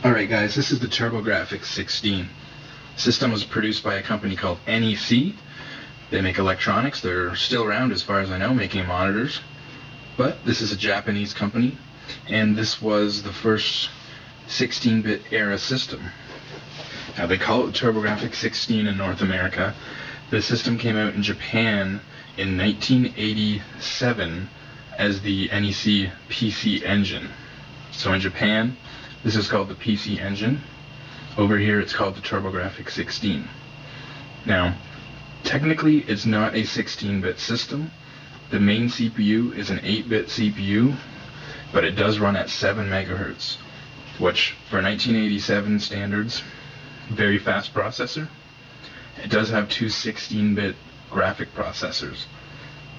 Alright guys, this is the Grafx 16. The system was produced by a company called NEC. They make electronics. They're still around as far as I know, making monitors. But this is a Japanese company, and this was the first 16-bit era system. Now they call it Grafx 16 in North America. The system came out in Japan in 1987 as the NEC PC Engine. So in Japan, this is called the PC Engine. Over here, it's called the Grafx 16. Now, technically, it's not a 16-bit system. The main CPU is an 8-bit CPU, but it does run at 7 megahertz, which, for 1987 standards, very fast processor. It does have two 16-bit graphic processors.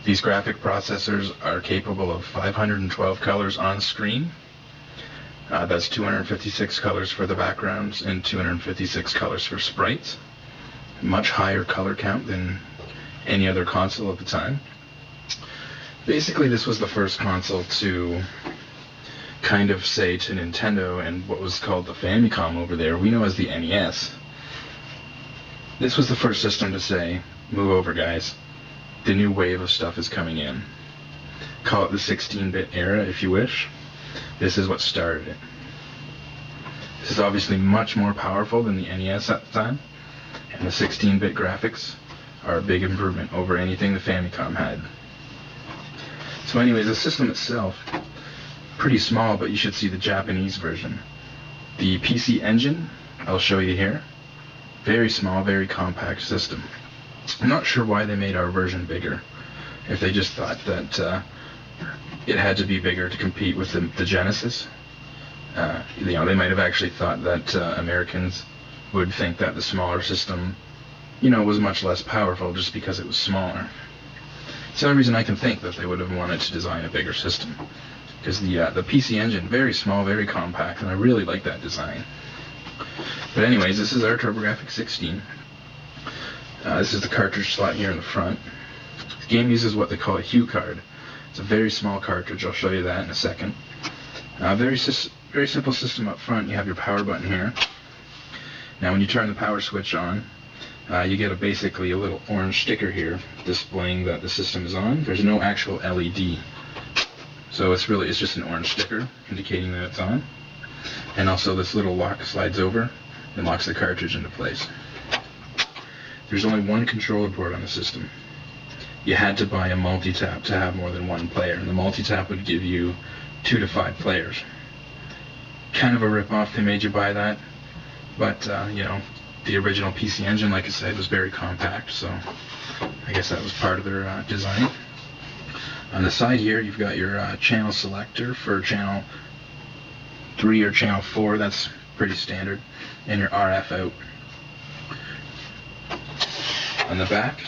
These graphic processors are capable of 512 colors on screen. That's 256 colors for the backgrounds and 256 colors for sprites. Much higher color count than any other console at the time. Basically, this was the first console to kind of say to Nintendo and what was called the Famicom over there, we know as the NES. This was the first system to say, move over guys, the new wave of stuff is coming in. Call it the 16-bit era if you wish. This is what started it. This is obviously much more powerful than the NES at the time, and the 16-bit graphics are a big improvement over anything the Famicom had. So anyways, the system itself, pretty small, but you should see the Japanese version. The PC Engine, I'll show you here. Very small, very compact system. I'm not sure why they made our version bigger. If they just thought that it had to be bigger to compete with the Genesis. They might have actually thought that Americans would think that the smaller system, was much less powerful just because it was smaller. It's the only reason I can think that they would have wanted to design a bigger system. Because the PC Engine, very small, very compact, and I really like that design. But anyways, this is our Grafx 16. This is the cartridge slot here in the front. The game uses what they call a HU card. It's a very small cartridge. I'll show you that in a second. Very simple system up front. You have your power button here. Now when you turn the power switch on, you get basically a little orange sticker here displaying that the system is on. There's no actual LED. So it's just an orange sticker indicating that it's on. And also this little lock slides over and locks the cartridge into place. There's only one controller port on the system. You had to buy a multi-tap to have more than one player, and the multi-tap would give you 2 to 5 players. Kind of a rip-off, they made you buy that, but the original PC Engine, like I said, was very compact, so I guess that was part of their design. On the side here, you've got your channel selector for channel 3 or channel 4, that's pretty standard, and your RF out. On the back,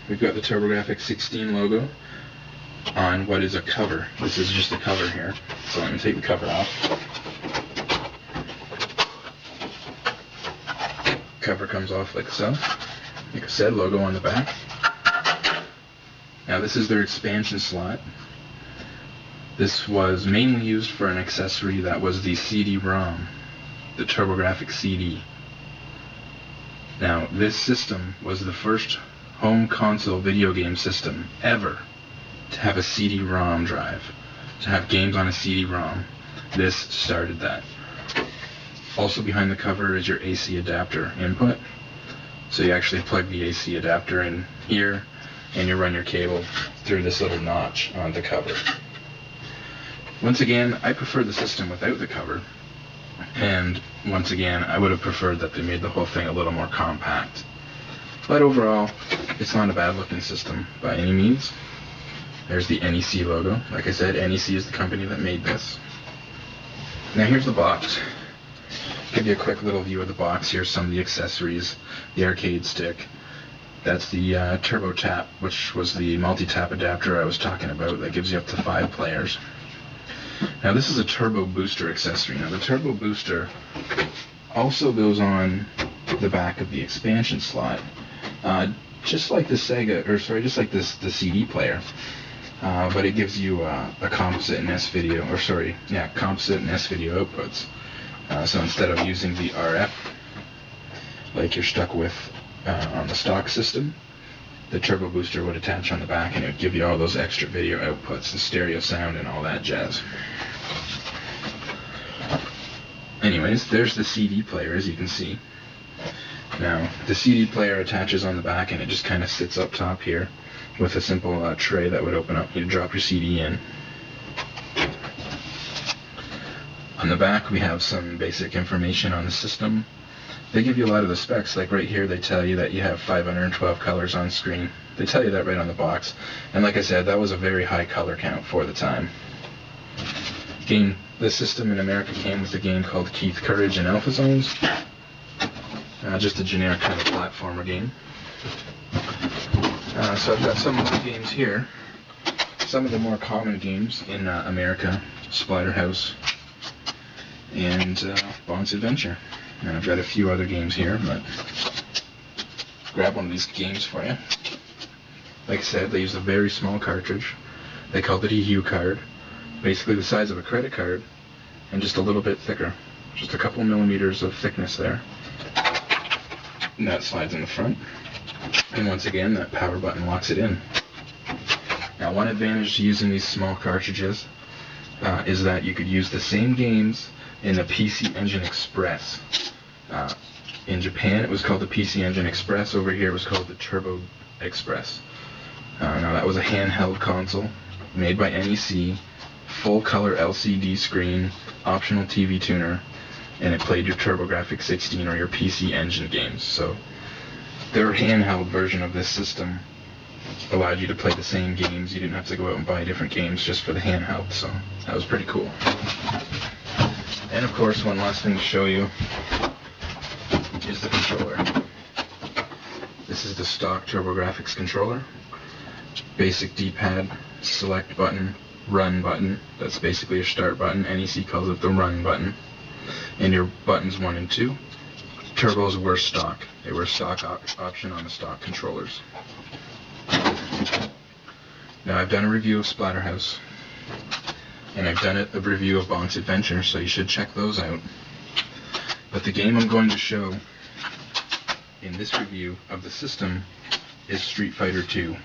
we've got the Grafx 16 logo on what is a cover. This is just a cover here. So let me take the cover off. Cover comes off like so. Like I said, logo on the back. Now this is their expansion slot. This was mainly used for an accessory that was the CD-ROM, the Grafx CD. Now, this system was the first home console video game system ever to have a CD-ROM drive, to have games on a CD-ROM. This started that. Also behind the cover is your AC adapter input. So you actually plug the AC adapter in here, and you run your cable through this little notch on the cover. Once again, I prefer the system without the cover. And once again, I would have preferred that they made the whole thing a little more compact. But overall, it's not a bad looking system by any means. There's the NEC logo. Like I said, NEC is the company that made this. Now here's the box. Give you a quick little view of the box. Here's some of the accessories. The arcade stick. That's the Turbo Tap, which was the multi-tap adapter I was talking about that gives you up to 5 players. Now this is a turbo booster accessory. Now the turbo booster also goes on the back of the expansion slot, just like the the CD player. But it gives you a composite and S-video, composite and S-video outputs. So instead of using the RF like you're stuck with on the stock system, the turbo booster would attach on the back and it would give you all those extra video outputs and stereo sound and all that jazz. Anyways, there's the CD player, as you can see. Now, the CD player attaches on the back and it just kind of sits up top here with a simple tray that would open up. You'd drop your CD in. On the back we have some basic information on the system. They give you a lot of the specs, like right here they tell you that you have 512 colors on screen. They tell you that right on the box. And like I said, that was a very high color count for the time. The system in America came with a game called Keith Courage and Alpha Zones. Just a generic kind of platformer game. So I've got some of the games here. Some of the more common games in America: Splatterhouse and Bonk's Adventure. And I've got a few other games here, but grab one of these games for you. Like I said, they use a very small cartridge. They called it a U card. Basically the size of a credit card and just a little bit thicker. Just a couple millimeters of thickness there. And that slides in the front. And once again, that power button locks it in. Now, one advantage to using these small cartridges is that you could use the same games in the PC Engine Express. In Japan it was called the PC Engine Express. Over here it was called the Turbo Express. Now that was a handheld console made by NEC, full color LCD screen, optional TV tuner, and it played your Grafx 16 or your PC Engine games. So their handheld version of this system allowed you to play the same games. You didn't have to go out and buy different games just for the handheld, so that was pretty cool. And of course, one last thing to show you is the controller. This is the stock TurboGrafx controller. Basic D-pad, select button, run button. That's basically your start button. NEC calls it the run button. And your buttons 1 and 2. Turbos were stock. They were a stock option on the stock controllers. Now I've done a review of Splatterhouse, and I've done a review of Bonk's Adventure, so you should check those out. But the game I'm going to show in this review of the system is Street Fighter II.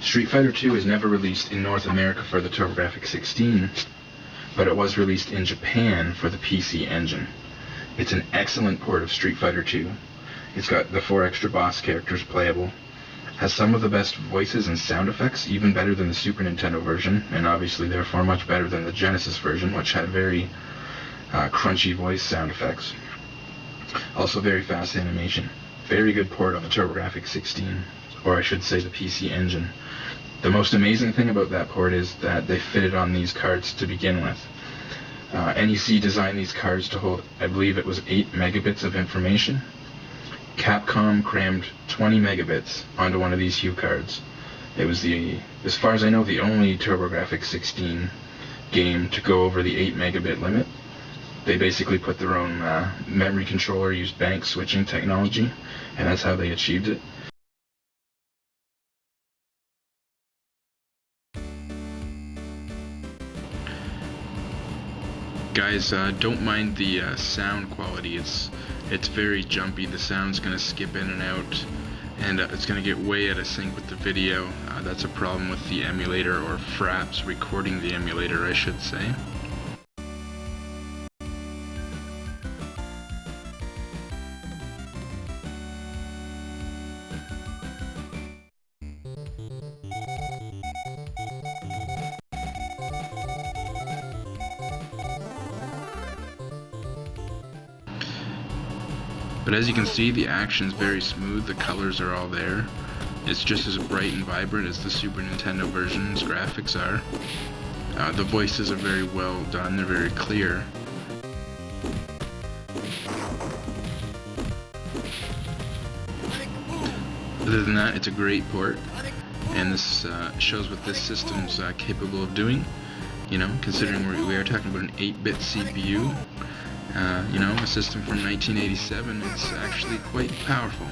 Street Fighter II is never released in North America for the TurboGrafx 16, but it was released in Japan for the PC Engine. It's an excellent port of Street Fighter II. It's got the 4 extra boss characters playable, has some of the best voices and sound effects, even better than the Super Nintendo version, and obviously therefore much better than the Genesis version, which had very crunchy voice sound effects. Also very fast animation. Very good port on the TurboGrafx 16, or I should say the PC Engine. The most amazing thing about that port is that they fitted on these cards to begin with. NEC designed these cards to hold, I believe it was 8 megabits of information. Capcom crammed 20 megabits onto one of these Hue cards. It was as far as I know, the only TurboGrafx 16 game to go over the 8 megabit limit. They basically put their own memory controller, used bank switching technology, and that's how they achieved it. Guys, don't mind the sound quality. It's very jumpy. The sound's gonna skip in and out, and it's gonna get way out of sync with the video. That's a problem with the emulator, or FRAPS, recording the emulator, I should say. But as you can see, the action's very smooth, the colors are all there. It's just as bright and vibrant as the Super Nintendo version's graphics are. The voices are very well done, they're very clear. Other than that, it's a great port, and this shows what this system's capable of doing. You know, considering we are talking about an 8-bit CPU. You know, a system from 1987, it's actually quite powerful.